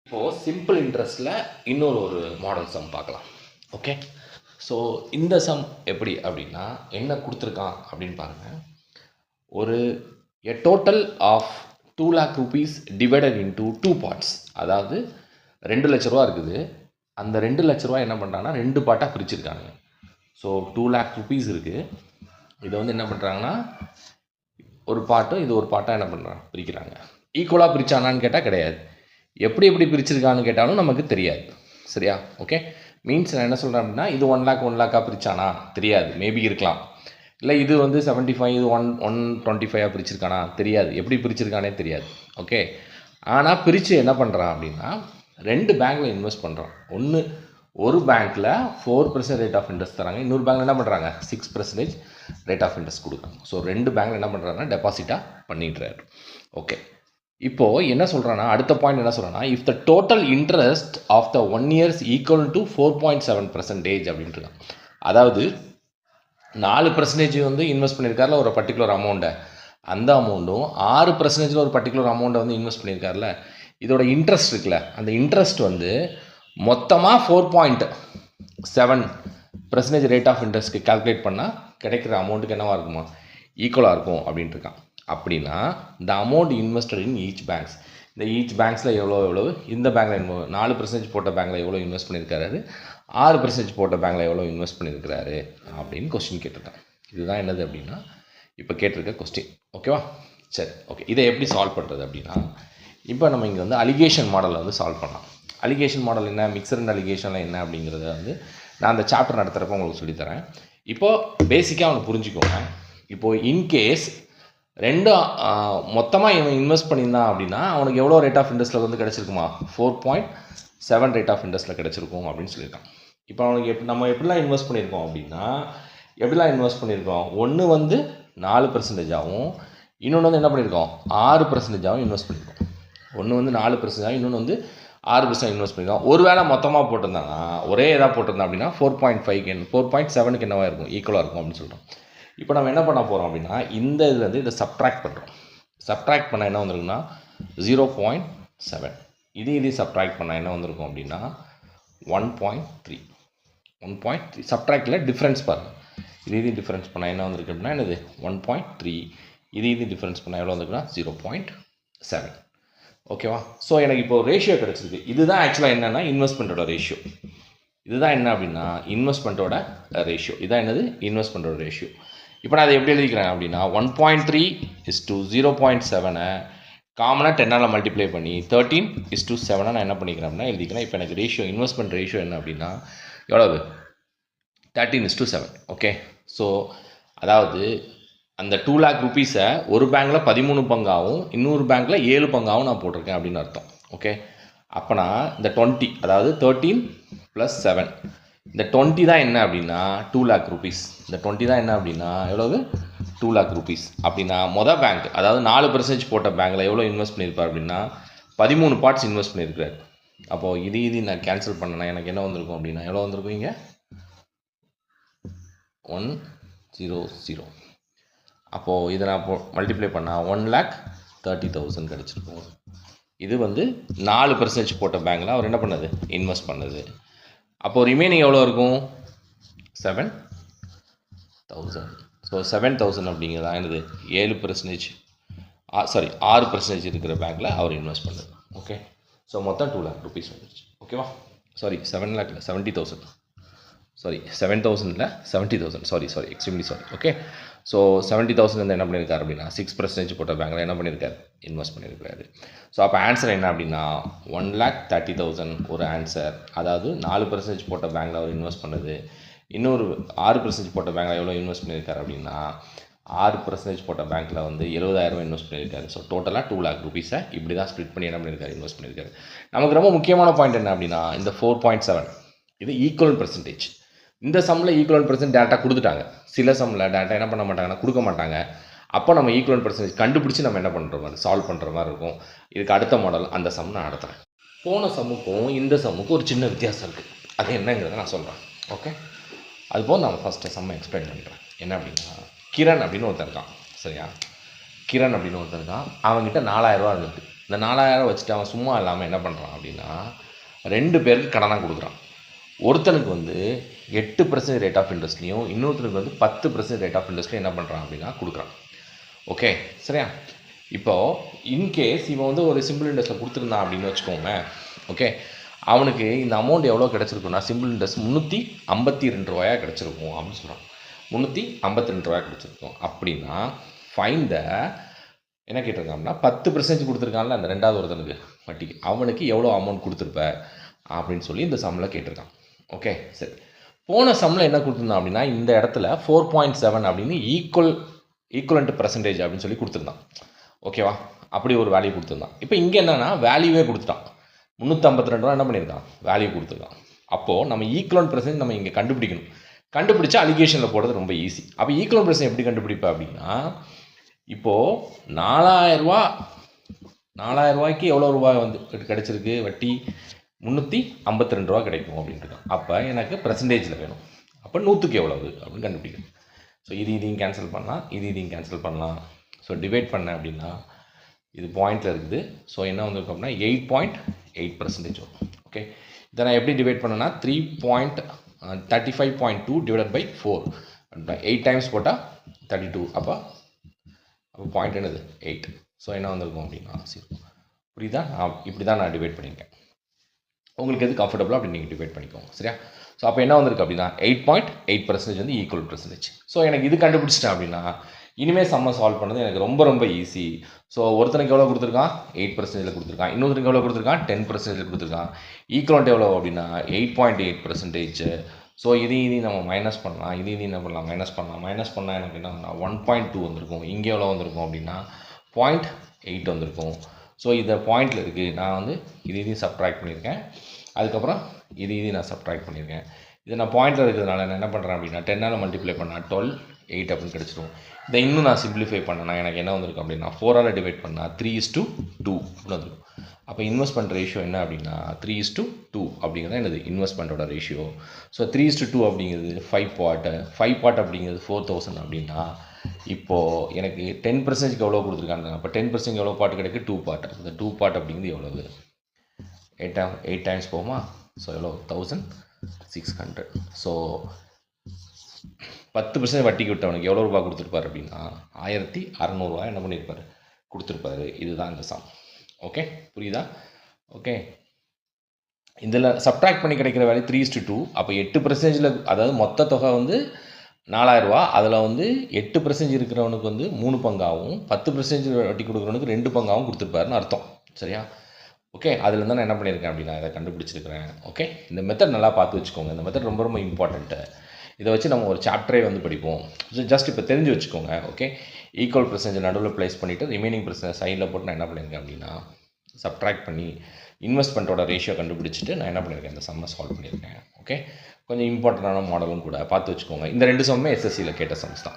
இப்போது சிம்பிள் இன்ட்ரெஸ்ட்டில் ஒரு மாடல் சம் பார்க்கலாம். ஓகே, ஸோ இந்த சம் எப்படி அப்படின்னா என்ன கொடுத்துருக்கான் அப்படின்னு பாருங்கள். ஒரு a total of 2 lakh rupees divided into 2 parts. அதாவது 2 லட்ச ரூபா இருக்குது. அந்த 2 லட்ச ரூபா என்ன பண்ணுறாங்கன்னா 2 பார்ட்டாக பிரிச்சுருக்காங்க. ஸோ 2 lakh rupees இருக்குது. இதை வந்து என்ன பண்ணுறாங்கன்னா ஒரு பார்ட்டும் இது ஒரு பார்ட்டாக என்ன பண்ணுறாங்க பிரிக்கிறாங்க. ஈக்குவலாக பிரித்தானான்னு கேட்டால் கிடையாது. எப்படி பிரிச்சிருக்கான்னு கேட்டாலும் நமக்கு தெரியாது. சரியா? ஓகே, மீன்ஸ் நான் என்ன சொல்கிறேன் அப்படின்னா இது 1 lakh பிரிச்சானா தெரியாது, மேபி இருக்கலாம். இல்லை இது வந்து 75 இது 125 பிரிச்சிருக்கானா தெரியாது, எப்படி பிரிச்சிருக்கானே தெரியாது. ஓகே, ஆனால் பிரித்து என்ன பண்ணுறான் அப்படின்னா 2 பேங்க்கில் இன்வெஸ்ட் பண்ணுறான். ஒரு பேங்க்கில் 4% ரேட் ஆஃப் இன்ட்ரெஸ்ட் தராங்க, இன்னொரு பேங்க்கில் என்ன பண்ணுறாங்க 6% ரேட் ஆஃப் இன்ட்ரெஸ்ட் கொடுக்குறாங்க. ஸோ 2 பேங்க்கில் என்ன பண்ணுறாங்கன்னா டெபாசிட்டாக பண்ணிடுறாரு. ஓகே, இப்போது என்ன சொல்கிறான்னா அடுத்த பாயிண்ட் என்ன சொல்கிறான்னா if the total interest of the 1 year equal to 4.7% அப்படின்ட்டு. அதாவது 4% வந்து இன்வெஸ்ட் பண்ணியிருக்காருல ஒரு பர்டிகுலர் அமௌண்ட்டை, அந்த அமௌண்ட்டும் 6% ஒரு பர்டிகுலர் அமௌண்ட்டை வந்து இன்வெஸ்ட் பண்ணியிருக்காருல, இதோட இன்ட்ரெஸ்ட் இருக்குல்ல, அந்த இன்ட்ரெஸ்ட் வந்து மொத்தமாக 4.7% ரேட் ஆஃப் இன்ட்ரெஸ்ட்க்கு கால்குலேட் பண்ணால் கிடைக்கிற அமௌண்ட்டுக்கு என்னவாக இருக்குமா ஈக்குவலாக இருக்கும் அப்படின்ட்டு இருக்கான். அப்படின்னா இந்த amount invested in each banks, இந்த ஈச் பேங்க்ஸில் எவ்வளோ இந்த பேங்க்கில் 4% போட்ட பேங்க்கில் எவ்வளோ இன்வெஸ்ட் பண்ணியிருக்காரு, 6% போட்ட பேங்க்கில் எவ்வளோ இன்வெஸ்ட் பண்ணியிருக்கிறாரு அப்படின்னு கொஸ்டின் கேட்டிருக்கேன். இதுதான் என்னது அப்படின்னா இப்போ கேட்டிருக்க கொஸ்டின். ஓகேவா? சரி, ஓகே, இதை எப்படி சால்வ் பண்ணுறது அப்படின்னா இப்போ நம்ம இங்கே வந்து அலிகேஷன் மாடலில் வந்து சால்வ் பண்ணலாம். அலிகேஷன் மாடல் என்ன, மிக்சர் அண்ட் அலிகேஷனில் என்ன அப்படிங்கிறத வந்து நான் அந்த சாப்டர் நடத்துகிறப்ப உங்களுக்கு சொல்லித்தரேன். இப்போது பேசிக்காக அவனை புரிஞ்சுக்கோங்க. இப்போது இன்கேஸ் மொத்தமாக இவன் இன்வெஸ்ட் பண்ணியிருந்தான் அப்படின்னா அவனுக்கு எவ்வளோ ரேட் ஆஃப் இன்ட்ரெஸ்ட்டில் வந்து கிடச்சிருக்குமா 4.7 ரேட் ஆஃப் இன்ட்ரெஸ்ட்டில் கிடச்சிருக்கும் அப்படின்னு சொல்லியிருக்கான். இப்போ அவனுக்கு நம்ம எப்படிலாம் இன்வெஸ்ட் பண்ணியிருக்கோம் அப்படின்னா ஒன்று வந்து 4%ஆகவும் இன்னொன்று வந்து என்ன பண்ணியிருக்கோம் 6%ஆகவும் இன்வெஸ்ட் பண்ணியிருக்கோம். ஒன்று வந்து 4%, இன்னொன்று வந்து 6% இன்வெஸ்ட் பண்ணியிருக்கோம். ஒரு வேளை மொத்தமாக போட்டிருந்தாங்கன்னா ஒரே எதாவது போட்டிருந்தான் அப்படின்னா 4.7க்கு என்னவாக இருக்கும் ஈக்குவலாக இருக்கும் அப்படின்னு சொல்கிறோம். இப்போ நம்ம என்ன பண்ண போகிறோம் அப்படின்னா இந்த இதுலேருந்து இதை சப்ட்ராக்ட் பண்ணுறோம். சப்ட்ராக்ட் பண்ணால் என்ன வந்திருக்குன்னா 0.7. இது சப்ட்ராக்ட் பண்ணால் என்ன வந்திருக்கும் அப்படின்னா 1.3. சப்ட்ராக்டில் டிஃப்ரென்ஸ் பாருங்கள். இது டிஃப்ரென்ஸ் பண்ணால் என்ன வந்திருக்கு அப்படின்னா என்னது 1.3. இது டிஃப்ரென்ஸ் பண்ணால் எவ்வளோ வந்திருக்குன்னா 0.7. ஓகேவா? ஸோ எனக்கு இப்போ ரேஷியோ கிடச்சிருக்கு. இதுதான் ஆக்சுவலாக என்னென்னா இன்வெஸ்ட்மெண்ட்டோட ரேஷியோ. இதுதான் என்ன அப்படின்னா இன்வெஸ்ட்மெண்ட்டோட ரேஷியோ. இதான் என்னது இன்வெஸ்ட்மெண்ட்டோட ரேஷியோ. இப்போ நான் அதை எப்படி எழுதிக்கிறேன் அப்படின்னா 1.3:0.7 காமனாக 10ஆல் மல்டிப்ளை பண்ணி 13:7 நான் என்ன பண்ணிக்கிறேன் அப்படின்னா எழுதிக்கிறேன். இப்போ எனக்கு ரேஷியோ இன்வெஸ்ட்மெண்ட் ரேஷியோ என்ன அப்படின்னா எவ்வளவு 13:7. ஓகே, ஸோ அதாவது அந்த 2 lakh rupees ஒரு பேங்க்கில் 13 பங்காகவும் இன்னொரு பேங்க்கில் 7 பங்காகவும் நான் போட்டிருக்கேன் அப்படின்னு அர்த்தம். ஓகே, அப்போனா இந்த 20 அதாவது 13 + 7 இந்த 20 தான் என்ன அப்படின்னா 2 lakh rupees. இந்த 20 தான் என்ன அப்படின்னா எவ்வளவு 2 lakh rupees. அப்படின்னா மொதல் பேங்க் அதாவது 4% போட்ட பேங்க்கில் எவ்வளோ இன்வெஸ்ட் பண்ணியிருப்பார் அப்படின்னா 13 பார்ட்ஸ் இன்வெஸ்ட் பண்ணியிருக்காரு. அப்போது இது நான் கேன்சல் பண்ணேன்னா எனக்கு என்ன வந்திருக்கும் அப்படின்னா எவ்வளோ வந்திருக்கும் இங்கே 100. அப்போது இதை நான் மல்டிப்ளை பண்ணால் 1,30,000 கிடச்சிருக்கும். இது வந்து 4% போட்ட பேங்க்கில் அவர் என்ன பண்ணது இன்வெஸ்ட் பண்ணது. அப்போது ரிமைனிங் எவ்வளோ இருக்கும் 7,000. ஸோ 7,000 அப்படிங்கிறதா என்னது 6% இருக்கிற பேங்க்கில் அவர் இன்வெஸ்ட் பண்ணது. ஓகே, ஸோ மொத்தம் 2 lakh rupees வந்துருச்சு. ஓகேவா? 7 lakh இல்லை 70,000. 7,000 இல்லை 70,000. Extremely sorry. ஓகே, ஸோ 70,000 வந்து என்ன பண்ணியிருக்காரு அப்படின்னா 6% போட்ட பேங்க்கில் என்ன பண்ணியிருக்காரு இன்வெஸ்ட் பண்ணியிருக்காரு. ஸோ அப்போ ஆன்சர் என்ன அப்படின்னா 1,30,000 ஒரு ஆன்சர். அதாவது 4% போட்ட பேங்க்கில் அவர் இன்வெஸ்ட் பண்ணது, இன்னொரு 6% போட்ட பேங்க்கில் எவ்வளோ இன்வெஸ்ட் பண்ணியிருக்காரு அப்படின்னா 6% போட்ட பேங்க்கில் வந்து 70,000 இன்வெஸ்ட் பண்ணியிருக்காரு. ஸோ டோட்டலாக 2 lakh rupees இப்படி தான் ஸ்ப்ளிட் பண்ணி என்ன பண்ணியிருக்காரு இன்வெஸ்ட் பண்ணியிருக்காரு. நமக்கு ரொம்ப முக்கியமான பாயிண்ட் என்ன அப்படின்னா இந்த 4.7 இது ஈக்குவல் பர்சன்டேஜ். இந்த சம்மில் ஈக்குவல் பர்சன்ட் டேட்டா கொடுத்துட்டாங்க. சில சம்மில் டேட்டா என்ன பண்ண மாட்டாங்கன்னா கொடுக்க மாட்டாங்க. அப்போ நம்ம ஈக்குவல் பர்சன்டேஜ் கண்டுபிடிச்சி நம்ம என்ன பண்ணுற மாதிரி சால்வ் பண்ணுற மாதிரி இருக்கும். இதுக்கு அடுத்த மாடல் அந்த சம் நான் நடத்துகிறேன். போன சம்முக்கும் இந்த சம்முக்கும் ஒரு சின்ன வித்தியாசம் இருக்குது. அது என்னங்கிறத நான் சொல்கிறேன். ஓகே, அதுபோல் நான் ஃபஸ்ட்டு சம்மை எக்ஸ்பிளைன் பண்ணுறேன். என்ன அப்படின்னா கிரண் அப்படின்னு ஒருத்தர் இருக்கான். சரியா? கிரண் அப்படின்னு ஒருத்தர் இருக்கான். அவங்ககிட்ட 4,000 ரூபா இருந்தது. இந்த 4000 வச்சுட்டு அவன் சும்மா இல்லாமல் என்ன பண்ணுறான் அப்படின்னா 2 பேருக்கு கடனாக கொடுக்குறான். ஒருத்தனுக்கு வந்து 8% ரேட் ஆஃப் இன்ட்ரெஸ்ட்லையும் இன்னொருத்தனுக்கு வந்து 10% ரேட் ஆஃப் இன்ட்ரெஸ்ட்லையும் என்ன பண்ணுறான் அப்படின்னா கொடுக்குறான். ஓகே சரியா? இப்போது இன்கேஸ் இவன் வந்து ஒரு சிம்பிள் இன்ட்ரெஸ்ட்டில் கொடுத்துருந்தான் அப்படின்னு வச்சுக்கோங்களேன். ஓகே, அவனுக்கு இந்த அமௌண்ட் எவ்வளோ கிடச்சிருக்குன்னா சிம்பிள் இன்ட்ரெஸ்ட் 352 ரூபாயா கிடச்சிருக்கும் அப்படின்னு சொல்கிறான். 352 ரூபாய் கிடச்சிருக்கும். அப்படின்னா ஃபைன் த என்ன கேட்டிருக்காங்கன்னா 10% கொடுத்துருக்கான்ல அந்த ரெண்டாவது ஒருத்தனுக்கு வட்டிக்கு, அவனுக்கு எவ்வளோ அமௌண்ட் கொடுத்துருப்ப அப்படின்னு சொல்லி இந்த சம்மில் கேட்டிருக்கான். ஓகே சரி, போன சம்மில் என்ன கொடுத்துருந்தான் அப்படின்னா இந்த இடத்துல 4.7 அப்படின்னு ஈக்குவலண்ட் பர்சன்டேஜ் அப்படின்னு சொல்லி கொடுத்துருந்தான். ஓகேவா, அப்படி ஒரு வேல்யூ கொடுத்துருந்தான். இப்போ இங்கே என்னென்னா வேல்யூவே கொடுத்துட்டான். 352 ரூபா என்ன பண்ணியிருக்கான், வேல்யூ கொடுத்துருக்கான். அப்போது நம்ம ஈக்குவலண்ட் பர்சன்டேஜ் நம்ம இங்கே கண்டுபிடிக்கணும். கண்டுபிடிச்சா அலிகேஷனில் போடுறது ரொம்ப ஈஸி. அப்போ ஈக்குவலண்ட் பர்சன்டேஜ் எப்படி கண்டுபிடிப்பேன் அப்படின்னா, இப்போது 4000 ரூபாய்க்கு எவ்வளோ ரூபாய் வந்து கிடச்சிருக்கு வட்டி, 352 ரூபா கிடைக்கும் அப்படின்ட்டு. அப்போ எனக்கு பர்சன்டேஜில் வேணும். அப்போ 100க்கு எவ்வளவு அப்படின்னு கண்டுபிடிக்கணும். ஸோ இதையும் கேன்சல் பண்ணலாம், இதையும் கேன்சல் பண்ணலாம். ஸோ டிவைட் பண்ணேன் அப்படின்னா இது பாயிண்டில் இருக்குது. ஸோ என்ன வந்திருக்கும் அப்படின்னா 8.8% வரும். ஓகே, இதை நான் எப்படி டிவைட் பண்ணேன்னா 35.2 டிவைட் பை 4 8 டைம்ஸ் போட்டால் 32. அப்போ பாயிண்ட் என்னது 8. ஸோ என்ன வந்திருக்கும் அப்படின்னா 0. புரியுதா? இப்படி தான் நான் டிவைட் பண்ணியிருக்கேன். உங்களுக்கு எது கம்ஃபர்டபுளோ அப்படி நீங்கள் டிவைட் பண்ணிக்கோங்க. சரியா? ஸோ அப்போ என்ன வந்திருக்கு அப்படின்னா 8.8% வந்து ஈக்குவல் பர்சன்டேஜ். ஸோ எனக்கு இது கண்டுபிடிச்சிட்டேன் அப்படின்னா இனிமேல் சம்ம சால்வ் பண்ணது எனக்கு ரொம்ப ரொம்ப ஈஸி. ஸோ ஒருத்தனுக்கு எவ்வளோ கொடுத்துருக்கான், 8% கொடுத்துருக்கான். இன்னொருத்தனுக்கு எவ்வளோ கொடுத்துருக்கான், 10% கொடுத்துருக்கான். ஈக்குவலண்ட் எவ்வளோ அப்படின்னா 8.8%. ஸோ இதையும் நம்ம மைனஸ் பண்ணலாம், இதையும் என்ன பண்ணலாம், மைனஸ் பண்ணலாம். மைனஸ் பண்ணால் எனக்கு என்ன 1.2 வந்திருக்கும். இங்கே எவ்வளோ வந்திருக்கும் அப்படின்னா 0.8 வந்திருக்கும். ஸோ இதை பாயிண்டில் இருக்குது. நான் வந்து இதையும் சப்ட்ராக்ட் பண்ணியிருக்கேன். அதுக்கப்புறம் இதையும் நான் சப்ட்ராக்ட் பண்ணியிருக்கேன். இதை நான் பாயிண்டில் இருக்கிறதுனால நான் என்ன பண்ணுறேன் அப்படின்னா 10ஆல் மல்டிப்ளை பண்ணால் 12 அப்படின்னு கிடச்சிரும். இதை இன்னும் நான் சிம்பிளிஃபை பண்ணேன்னா எனக்கு என்ன வந்திருக்கும் அப்படின்னா 4ஆல் டிவைட் பண்ணால் 3:2 அப்படின்னு வந்துடும். அப்போ இன்வெஸ்ட்மெண்ட் ரேஷியோ என்ன அப்படின்னா 3:2 அப்படிங்கிறது என்னது இன்வெஸ்ட்மெண்ட்டோட ரேஷியோ. ஸோ 3:2 அப்படிங்கிறது 5 பார்ட் அப்படிங்கிறது 4000 அப்படின்னா இப்போது எனக்கு 10%க்கு எவ்வளோ கொடுத்துருக்காங்க. அப்போ 10% எவ்வளோ பார்ட் கிடைக்கு, 2 பார்ட். இந்த 2 பார்ட் அப்படிங்கிறது எவ்வளவு, 8 டைம்ஸ் போகுமா. ஸோ எவ்வளோ 1600. ஸோ 10% வட்டிக்கு விட்டவனுக்கு எவ்வளோ ரூபா கொடுத்துருப்பார் அப்படின்னா 1600 ரூபா என்ன பண்ணியிருப்பார், கொடுத்துருப்பாரு. இதுதான் இந்த சம். ஓகே, புரியுதா? ஓகே, இதில் சப்ட்ராக்ட் பண்ணி கிடைக்கிற வேல்யூ 3:2. அப்போ 8%, அதாவது மொத்த தொகை வந்து 4000 ரூபா. அதில் வந்து 8% இருக்கிறவனுக்கு வந்து 3 பங்காகவும் 10% வட்டி கொடுக்குறவனுக்கு 2 பங்காகவும் கொடுத்துருப்பாருன்னு அர்த்தம். சரியா? ஓகே, அதில் தான் நான் என்ன பண்ணியிருக்கேன் அப்படின்னா இதை கண்டுபிடிச்சிருக்கிறேன். ஓகே, இந்த மெத்தட் நல்லா பார்த்து வச்சுக்கோங்க. இந்த மெத்தட் ரொம்ப ரொம்ப இம்பார்ட்டண்ட்டு. இதை வச்சு நம்ம ஒரு சாப்டரே வந்து படிப்போம். ஜஸ்ட் இப்போ தெரிஞ்சு வச்சுக்கோங்க. ஓகே, ஈக்குவல் பர்சன்டேஜ் நடுவில் ப்ளேஸ் பண்ணிவிட்டு ரிமைனிங் பர்சன்டேஜ் சைடில் போட்டு நான் என்ன பண்ணியிருக்கேன் அப்படின்னா சப்ட்ராக்ட் பண்ணி இன்வெஸ்ட்மெண்ட்டோட ரேஷியோ கண்டுபிடிச்சிட்டு நான் என்ன பண்ணியிருக்கேன், இந்த சம்மை சால்வ் பண்ணியிருக்கேன். ஓகே, கொஞ்சம் இம்பார்ட்டண்டான மாடலும் கூட பார்த்து வச்சுக்கோங்க. இந்த 2 சம்மே எஸ்எஸ்சியில் கேட்ட சம்ஸ் தான்.